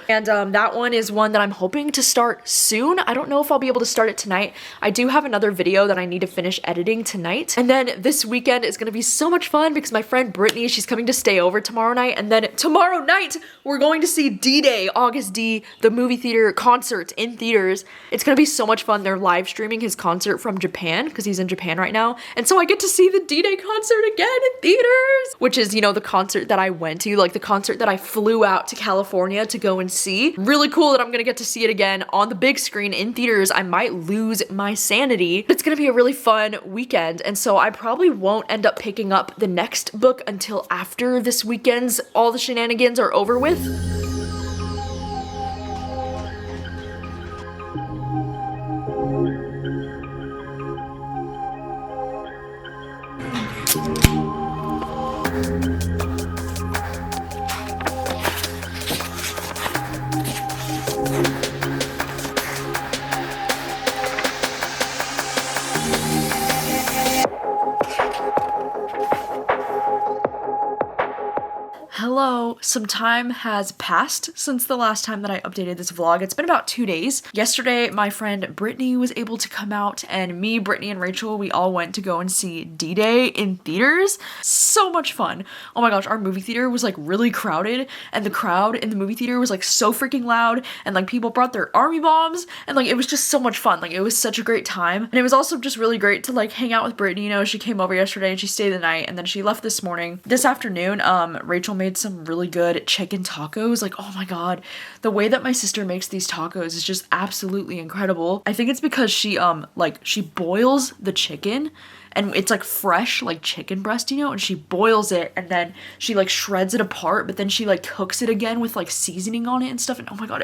And that one is one that I'm hoping to start soon. I don't know if I'll be able to start it tonight. I do have another video that I need to finish editing tonight. And then this weekend is gonna be so much fun because my friend Brittany, she's coming to stay over tomorrow night, and then tomorrow night we're going to see D-Day, August D, the movie theater concert in theaters. It's gonna be so much fun. They're live streaming his concert from Japan because he's in Japan right now, and so I get to see the D-Day concert again in theaters, which is, you know, the concert that I went to, like the concert that I flew out to California to go and see. Really cool that I'm gonna get to see it again on the big screen in theaters. I might lose my sanity. It's gonna be a really fun weekend, and so I probably won't end up picking up the next book until after this weekend's all the shenanigans are over with. Hello, some time has passed since the last time that I updated this vlog. It's been about 2 days. Yesterday, my friend Brittany was able to come out, and me, Brittany, and Rachel, we all went to go and see D-Day in theaters. So much fun. Oh my gosh, our movie theater was like really crowded, and the crowd in the movie theater was like so freaking loud, and like people brought their army bombs, and like it was just so much fun. Like, it was such a great time, and it was also just really great to like hang out with Brittany. You know, she came over yesterday and she stayed the night, and then she left this morning. This afternoon, Rachel made some really good chicken tacos. Like, oh my god, the way that my sister makes these tacos is just absolutely incredible. I think it's because she boils the chicken, and it's like fresh like chicken breast, you know, and she boils it and then she like shreds it apart, but then she like cooks it again with like seasoning on it and stuff, and oh my god,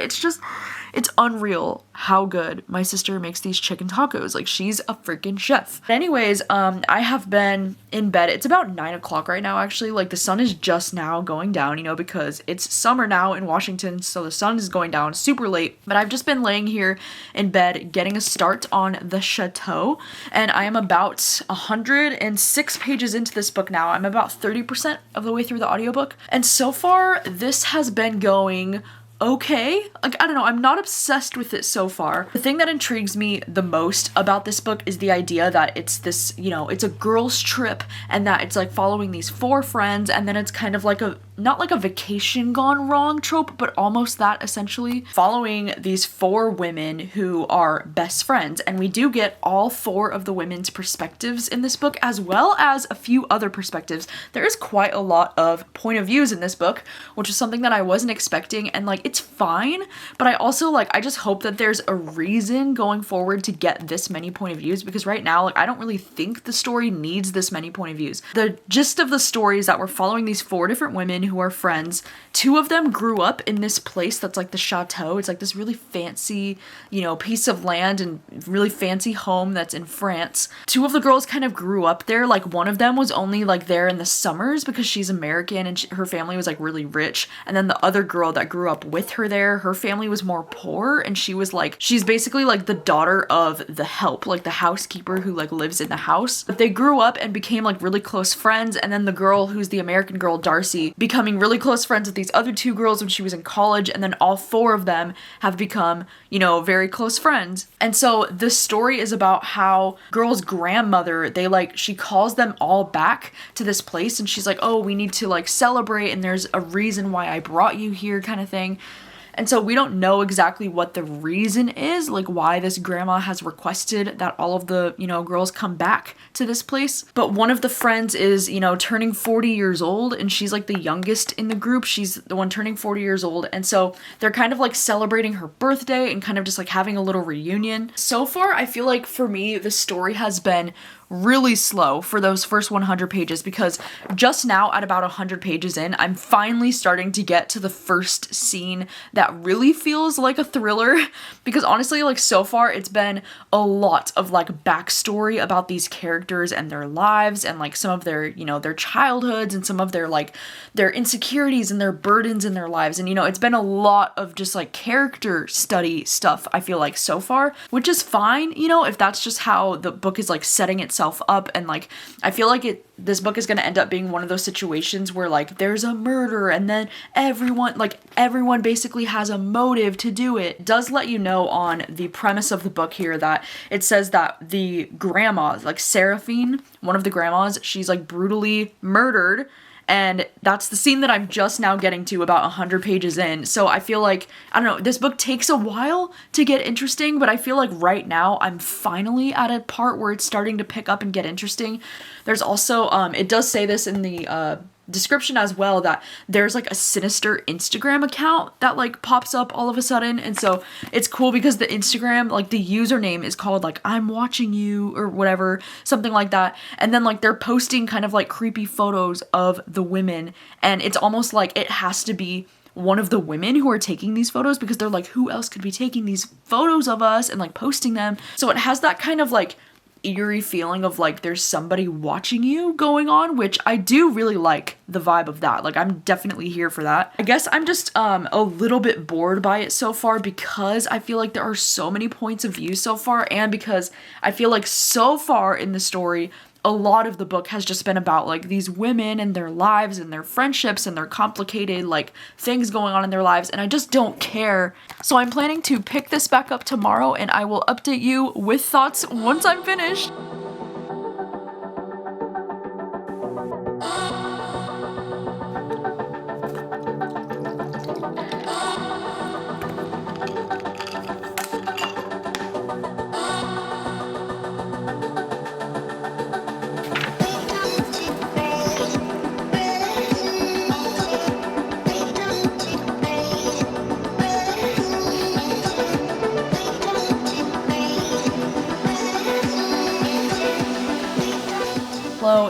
it's unreal how good my sister makes these chicken tacos. Like, she's a freaking chef. But anyways, I have been in bed. It's about 9 o'clock right now, actually. Like, the sun is just now going down, you know, because it's summer now in Washington, so the sun is going down super late. But I've just been laying here in bed getting a start on the Chateau, and I am about 106 pages into this book now. I'm about 30% of the way through the audiobook, and so far this has been going okay. Like, I don't know, I'm not obsessed with it so far. The thing that intrigues me the most about this book is the idea that it's this, you know, it's a girls' trip, and that it's like following these 4 friends, and then it's kind of like a, not like a vacation gone wrong trope, but almost that, essentially, following these 4 women who are best friends. And we do get all 4 of the women's perspectives in this book, as well as a few other perspectives. There is quite a lot of point of views in this book, which is something that I wasn't expecting, and like, it's fine, but I also like, I just hope that there's a reason going forward to get this many point of views, because right now, like, I don't really think the story needs this many point of views. The gist of the story is that we're following these 4 different women who are friends. 2 of them grew up in this place that's like the Chateau. It's like this really fancy, you know, piece of land and really fancy home that's in France. 2 of the girls kind of grew up there. Like, one of them was only like there in the summers because she's American and her family was like really rich. And then the other girl that grew up with her there, her family was more poor, and she was like, she's basically like the daughter of the help, like the housekeeper who like lives in the house. But they grew up and became like really close friends, and then the girl who's the American girl, Darcy, becoming really close friends with these other 2 girls when she was in college, and then all 4 of them have become, you know, very close friends. And so the story is about how girl's grandmother, she calls them all back to this place, and she's like, oh, we need to like celebrate, and there's a reason why I brought you here, kind of thing. And so we don't know exactly what the reason is, like why this grandma has requested that all of the, you know, girls come back to this place. But one of the friends is, you know, turning 40 years old, and she's like the youngest in the group. She's the one turning 40 years old. And so they're kind of like celebrating her birthday and kind of just like having a little reunion. So far, I feel like for me, the story has been really slow for those first 100 pages because just now at about 100 pages in, I'm finally starting to get to the first scene that really feels like a thriller because honestly, like so far it's been a lot of like backstory about these characters and their lives and like some of their, you know, their childhoods and some of their like their insecurities and their burdens in their lives. And you know, it's been a lot of just like character study stuff, I feel like so far, which is fine, you know, if that's just how the book is like setting itself up. And like I feel like this book is going to end up being one of those situations where like there's a murder and then everyone basically has a motive to do it. It does let you know on the premise of the book here that it says that the grandma, like Seraphine, one of the grandmas, she's like brutally murdered. And that's the scene that I'm just now getting to about 100 pages in. So I feel like, I don't know, this book takes a while to get interesting, but I feel like right now I'm finally at a part where it's starting to pick up and get interesting. There's also, it does say this in the description as well, that there's like a sinister Instagram account that like pops up all of a sudden. And so it's cool because the Instagram, like the username is called like I'm watching you or whatever, something like that. And then like they're posting kind of like creepy photos of the women, and it's almost like it has to be one of the women who are taking these photos because they're like, who else could be taking these photos of us and like posting them? So it has that kind of like eerie feeling of like there's somebody watching you going on, which I do really like the vibe of that. Like I'm definitely here for that. I guess I'm just a little bit bored by it so far because I feel like there are so many points of view so far, and because I feel like so far in the story a lot of the book has just been about like these women and their lives and their friendships and their complicated like things going on in their lives, and I just don't care. So I'm planning to pick this back up tomorrow and I will update you with thoughts once I'm finished.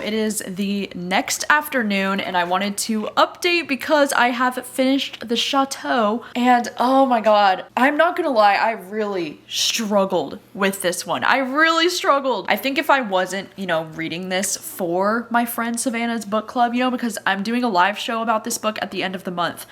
It is the next afternoon and I wanted to update because I have finished the Chateau, and oh my god, I'm not gonna lie, I really struggled with this one. I really struggled. I think if I wasn't, you know, reading this for my friend Savannah's book club, you know, because I'm doing a live show about this book at the end of the month,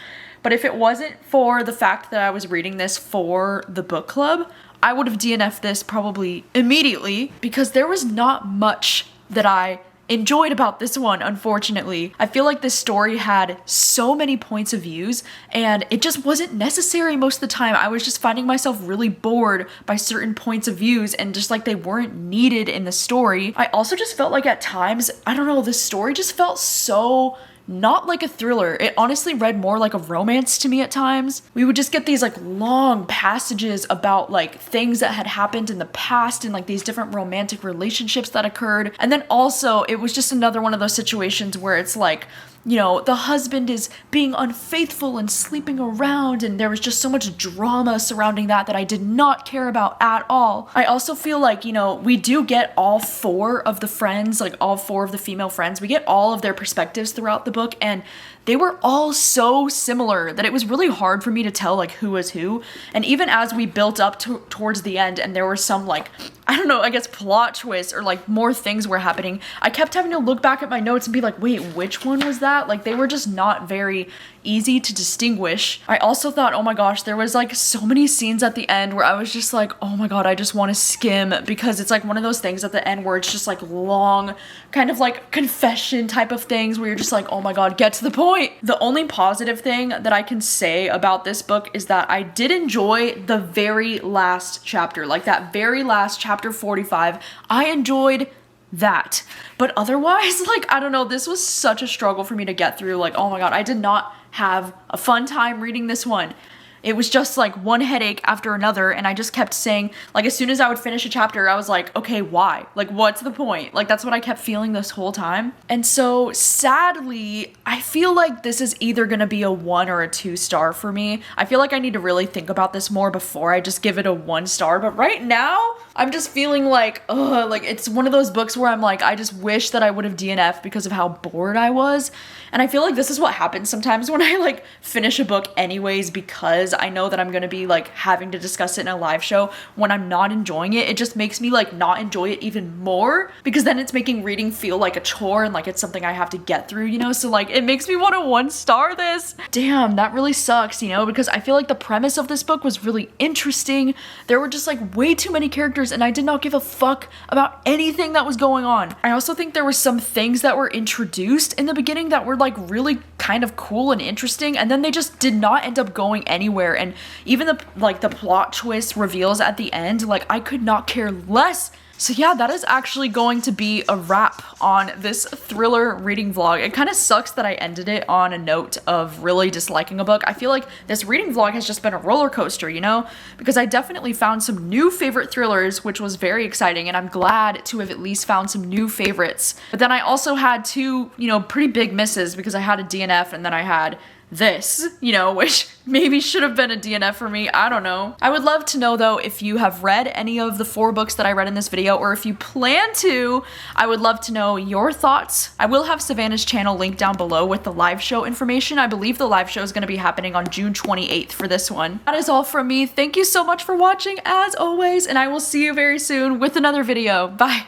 but if it wasn't for the fact that I was reading this for the book club, I would have DNF'd this probably immediately because there was not much that I enjoyed about this one, unfortunately. I feel like this story had so many points of views and it just wasn't necessary most of the time. I was just finding myself really bored by certain points of views and just like they weren't needed in the story. I also just felt like at times, I don't know, the story just felt so not like a thriller. It honestly read more like a romance to me at times. We would just get these like long passages about like things that had happened in the past and like these different romantic relationships that occurred. And then also it was just another one of those situations where it's like, you know, the husband is being unfaithful and sleeping around, and there was just so much drama surrounding that I did not care about at all. I also feel like, you know, we do get all four of the friends, like all four of the female friends, we get all of their perspectives throughout the book, and they were all so similar that it was really hard for me to tell like who was who. And even as we built up towards the end and there were some like, I don't know, I guess plot twists or like more things were happening, I kept having to look back at my notes and be like, wait, which one was that? Like they were just not very easy to distinguish. I also thought, oh my gosh, there was like so many scenes at the end where I was just like, oh my god, I just want to skim, because it's like one of those things at the end where it's just like long, kind of like confession type of things where you're just like, oh my god, get to the point. The only positive thing that I can say about this book is that I did enjoy the very last chapter, like that very last chapter 45. I enjoyed that. But otherwise, like, I don't know, this was such a struggle for me to get through. Like, oh my god, I did not have a fun time reading this one. it was just like one headache after another, and I just kept saying, like, as soon as I would finish a chapter, I was like, okay, why? Like, what's the point? Like, that's what I kept feeling this whole time. And so sadly, I feel like this is either gonna be a 1 or a 2 star for me. I feel like I need to really think about this more before I just give it a 1 star, but right now, I'm just feeling like, ugh, like it's one of those books where I'm like, I just wish that I would have DNF'd because of how bored I was. And I feel like this is what happens sometimes when I like finish a book anyways, because I know that I'm gonna be like having to discuss it in a live show. When I'm not enjoying it, it just makes me like not enjoy it even more, because then it's making reading feel like a chore and like it's something I have to get through, you know? So like it makes me want to 1 star this. Damn, that really sucks, you know, because I feel like the premise of this book was really interesting. There were just like way too many characters and I did not give a fuck about anything that was going on. I also think there were some things that were introduced in the beginning that were like really kind of cool and interesting, and then they just did not end up going anywhere. And even the plot twist reveals at the end, like I could not care less. So yeah, that is actually going to be a wrap on this thriller reading vlog. It kind of sucks that I ended it on a note of really disliking a book. I feel like this reading vlog has just been a roller coaster, you know? Because I definitely found some new favorite thrillers, which was very exciting, and I'm glad to have at least found some new favorites. But then I also had 2, you know, pretty big misses, because I had a DNF and then I had this, you know, which maybe should have been a DNF for me. I don't know. I would love to know though if you have read any of the 4 books that I read in this video, or if you plan to. I would love to know your thoughts. I will have Savannah's channel linked down below with the live show information. I believe the live show is going to be happening on June 28th for this one. That is all from me. Thank you so much for watching as always, and I will see you very soon with another video. Bye.